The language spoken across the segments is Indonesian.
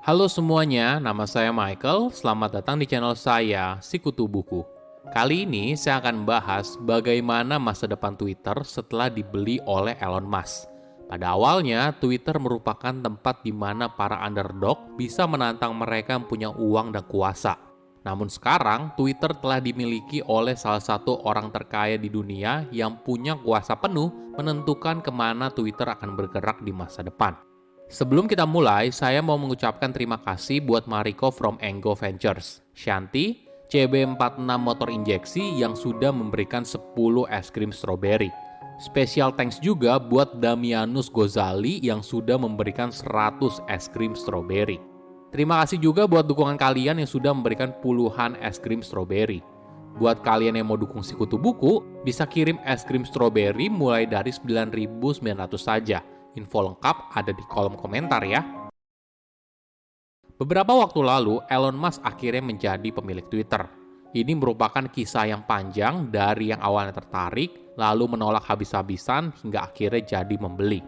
Halo semuanya, nama saya Michael. Selamat datang di channel saya, Sikutu Buku. Kali ini saya akan membahas bagaimana masa depan Twitter setelah dibeli oleh Elon Musk. Pada awalnya, Twitter merupakan tempat di mana para underdog bisa menantang mereka yang punya uang dan kuasa. Namun sekarang, Twitter telah dimiliki oleh salah satu orang terkaya di dunia yang punya kuasa penuh menentukan kemana Twitter akan bergerak di masa depan. Sebelum kita mulai, saya mau mengucapkan terima kasih buat Mariko from Enggo Ventures, Shanti, CB46 Motor Injeksi yang sudah memberikan 10 es krim strawberry. Special thanks juga buat Damianus Gozali yang sudah memberikan 100 es krim strawberry. Terima kasih juga buat dukungan kalian yang sudah memberikan puluhan es krim strawberry. Buat kalian yang mau dukung Sikutu Buku, bisa kirim es krim strawberry mulai dari 9.900 saja. Info lengkap ada di kolom komentar ya. Beberapa waktu lalu, Elon Musk akhirnya menjadi pemilik Twitter. Ini merupakan kisah yang panjang dari yang awalnya tertarik, lalu menolak habis-habisan hingga akhirnya jadi membeli.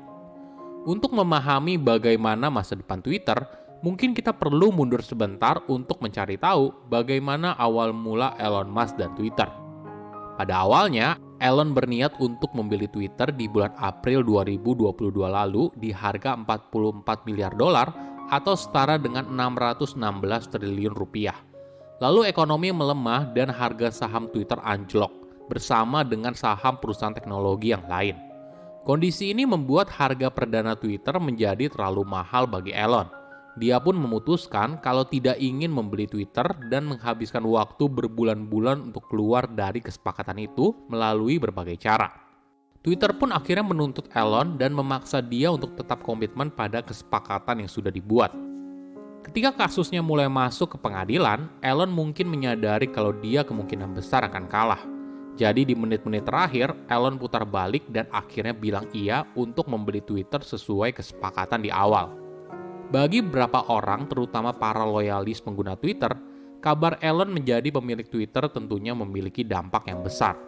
Untuk memahami bagaimana masa depan Twitter, mungkin kita perlu mundur sebentar untuk mencari tahu bagaimana awal mula Elon Musk dan Twitter. Pada awalnya, Elon berniat untuk membeli Twitter di bulan April 2022 lalu di harga 44 miliar dolar atau setara dengan 616 triliun rupiah. Lalu ekonomi melemah dan harga saham Twitter anjlok bersama dengan saham perusahaan teknologi yang lain. Kondisi ini membuat harga perdana Twitter menjadi terlalu mahal bagi Elon. Dia pun memutuskan kalau tidak ingin membeli Twitter dan menghabiskan waktu berbulan-bulan untuk keluar dari kesepakatan itu melalui berbagai cara. Twitter pun akhirnya menuntut Elon dan memaksa dia untuk tetap komitmen pada kesepakatan yang sudah dibuat. Ketika kasusnya mulai masuk ke pengadilan, Elon mungkin menyadari kalau dia kemungkinan besar akan kalah. Jadi di menit-menit terakhir, Elon putar balik dan akhirnya bilang iya untuk membeli Twitter sesuai kesepakatan di awal. Bagi beberapa orang, terutama para loyalis pengguna Twitter, kabar Elon menjadi pemilik Twitter tentunya memiliki dampak yang besar.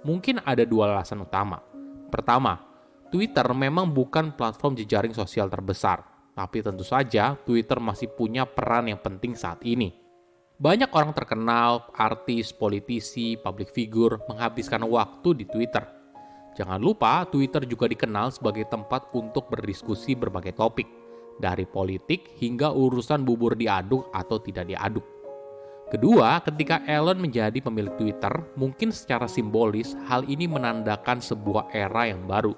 Mungkin ada dua alasan utama. Pertama, Twitter memang bukan platform jejaring sosial terbesar, tapi tentu saja Twitter masih punya peran yang penting saat ini. Banyak orang terkenal, artis, politisi, public figure menghabiskan waktu di Twitter. Jangan lupa, Twitter juga dikenal sebagai tempat untuk berdiskusi berbagai topik, dari politik hingga urusan bubur diaduk atau tidak diaduk. Kedua, ketika Elon menjadi pemilik Twitter, mungkin secara simbolis hal ini menandakan sebuah era yang baru.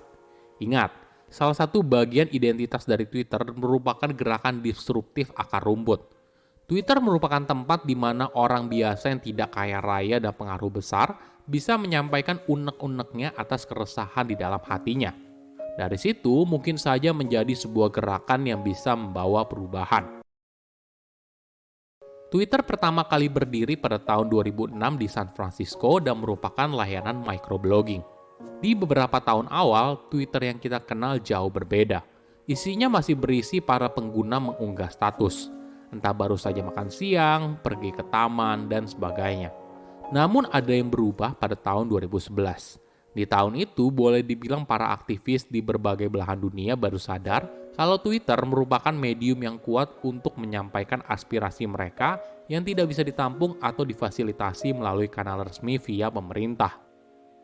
Ingat, salah satu bagian identitas dari Twitter merupakan gerakan disruptif akar rumput. Twitter merupakan tempat di mana orang biasa yang tidak kaya raya dan pengaruh besar bisa menyampaikan unek-uneknya atas keresahan di dalam hatinya. Dari situ mungkin saja menjadi sebuah gerakan yang bisa membawa perubahan. Twitter pertama kali berdiri pada tahun 2006 di San Francisco dan merupakan layanan microblogging. Di beberapa tahun awal, Twitter yang kita kenal jauh berbeda. Isinya masih berisi para pengguna mengunggah status, entah baru saja makan siang, pergi ke taman, dan sebagainya. Namun ada yang berubah pada tahun 2011. Di tahun itu, boleh dibilang para aktivis di berbagai belahan dunia baru sadar kalau Twitter merupakan medium yang kuat untuk menyampaikan aspirasi mereka yang tidak bisa ditampung atau difasilitasi melalui kanal resmi via pemerintah.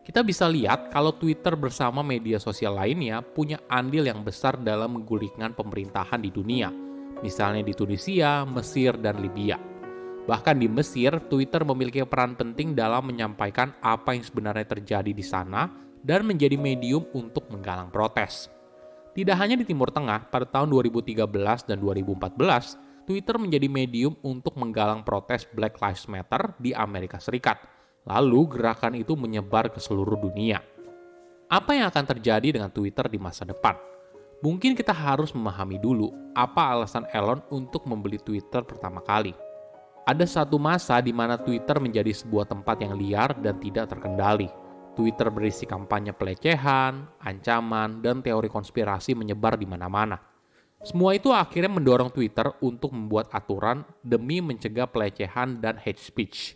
Kita bisa lihat kalau Twitter bersama media sosial lainnya punya andil yang besar dalam menggulingkan pemerintahan di dunia, misalnya di Tunisia, Mesir, dan Libya. Bahkan di Mesir, Twitter memiliki peran penting dalam menyampaikan apa yang sebenarnya terjadi di sana dan menjadi medium untuk menggalang protes. Tidak hanya di Timur Tengah, pada tahun 2013 dan 2014, Twitter menjadi medium untuk menggalang protes Black Lives Matter di Amerika Serikat. Lalu gerakan itu menyebar ke seluruh dunia. Apa yang akan terjadi dengan Twitter di masa depan? Mungkin kita harus memahami dulu apa alasan Elon untuk membeli Twitter pertama kali. Ada satu masa di mana Twitter menjadi sebuah tempat yang liar dan tidak terkendali. Twitter berisi kampanye pelecehan, ancaman, dan teori konspirasi menyebar di mana-mana. Semua itu akhirnya mendorong Twitter untuk membuat aturan demi mencegah pelecehan dan hate speech.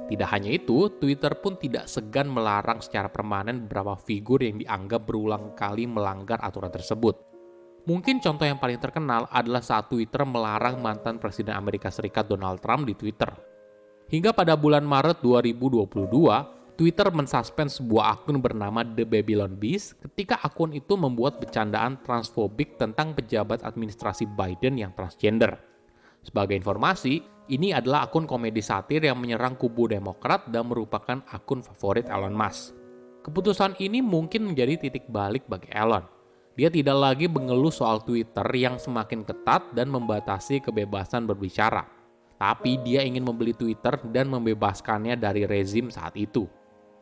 Tidak hanya itu, Twitter pun tidak segan melarang secara permanen beberapa figur yang dianggap berulang kali melanggar aturan tersebut. Mungkin contoh yang paling terkenal adalah saat Twitter melarang mantan Presiden Amerika Serikat Donald Trump di Twitter. Hingga pada bulan Maret 2022, Twitter mensuspend sebuah akun bernama The Babylon Beast ketika akun itu membuat bercandaan transfobik tentang pejabat administrasi Biden yang transgender. Sebagai informasi, ini adalah akun komedi satir yang menyerang kubu Demokrat dan merupakan akun favorit Elon Musk. Keputusan ini mungkin menjadi titik balik bagi Elon. Dia tidak lagi mengeluh soal Twitter yang semakin ketat dan membatasi kebebasan berbicara. Tapi dia ingin membeli Twitter dan membebaskannya dari rezim saat itu.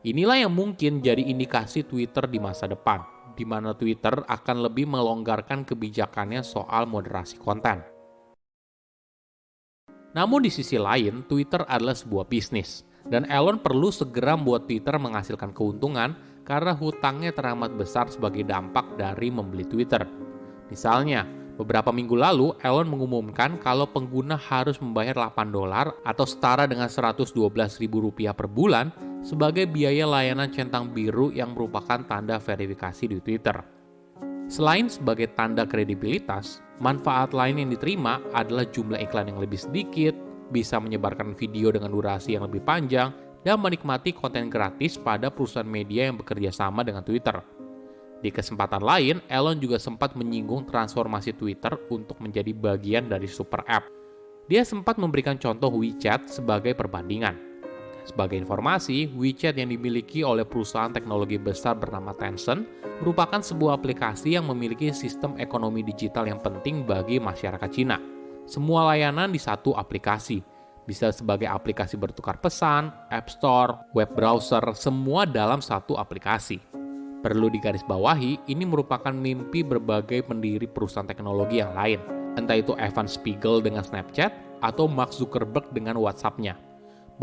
Inilah yang mungkin jadi indikasi Twitter di masa depan, di mana Twitter akan lebih melonggarkan kebijakannya soal moderasi konten. Namun di sisi lain, Twitter adalah sebuah bisnis, dan Elon perlu segera membuat Twitter menghasilkan keuntungan karena hutangnya teramat besar sebagai dampak dari membeli Twitter. Misalnya, beberapa minggu lalu, Elon mengumumkan kalau pengguna harus membayar $8 atau setara dengan Rp112.000 per bulan sebagai biaya layanan centang biru yang merupakan tanda verifikasi di Twitter. Selain sebagai tanda kredibilitas, manfaat lain yang diterima adalah jumlah iklan yang lebih sedikit, bisa menyebarkan video dengan durasi yang lebih panjang, dan menikmati konten gratis pada perusahaan media yang bekerja sama dengan Twitter. Di kesempatan lain, Elon juga sempat menyinggung transformasi Twitter untuk menjadi bagian dari super app. Dia sempat memberikan contoh WeChat sebagai perbandingan. Sebagai informasi, WeChat yang dimiliki oleh perusahaan teknologi besar bernama Tencent merupakan sebuah aplikasi yang memiliki sistem ekonomi digital yang penting bagi masyarakat Cina. Semua layanan di satu aplikasi. Bisa sebagai aplikasi bertukar pesan, App Store, web browser, semua dalam satu aplikasi. Perlu digarisbawahi, ini merupakan mimpi berbagai pendiri perusahaan teknologi yang lain, entah itu Evan Spiegel dengan Snapchat atau Mark Zuckerberg dengan WhatsApp-nya.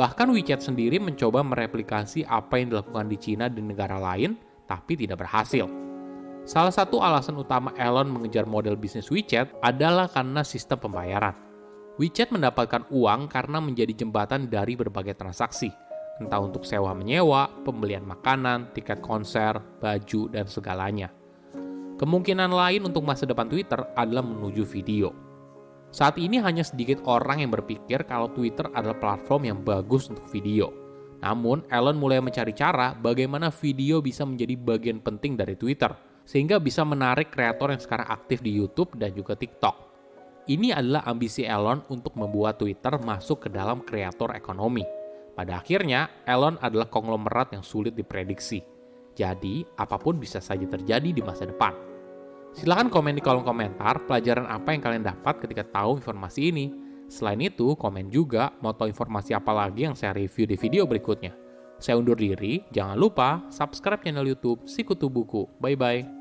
Bahkan WeChat sendiri mencoba mereplikasi apa yang dilakukan di Cina di negara lain, tapi tidak berhasil. Salah satu alasan utama Elon mengejar model bisnis WeChat adalah karena sistem pembayaran. WeChat mendapatkan uang karena menjadi jembatan dari berbagai transaksi, entah untuk sewa-menyewa, pembelian makanan, tiket konser, baju, dan segalanya. Kemungkinan lain untuk masa depan Twitter adalah menuju video. Saat ini hanya sedikit orang yang berpikir kalau Twitter adalah platform yang bagus untuk video. Namun, Elon mulai mencari cara bagaimana video bisa menjadi bagian penting dari Twitter, sehingga bisa menarik kreator yang sekarang aktif di YouTube dan juga TikTok. Ini adalah ambisi Elon untuk membuat Twitter masuk ke dalam kreator ekonomi. Pada akhirnya, Elon adalah konglomerat yang sulit diprediksi. Jadi, apapun bisa saja terjadi di masa depan. Silahkan komen di kolom komentar pelajaran apa yang kalian dapat ketika tahu informasi ini. Selain itu, komen juga mau tahu informasi apa lagi yang saya review di video berikutnya. Saya undur diri, jangan lupa subscribe channel YouTube Sikutu Buku. Bye-bye.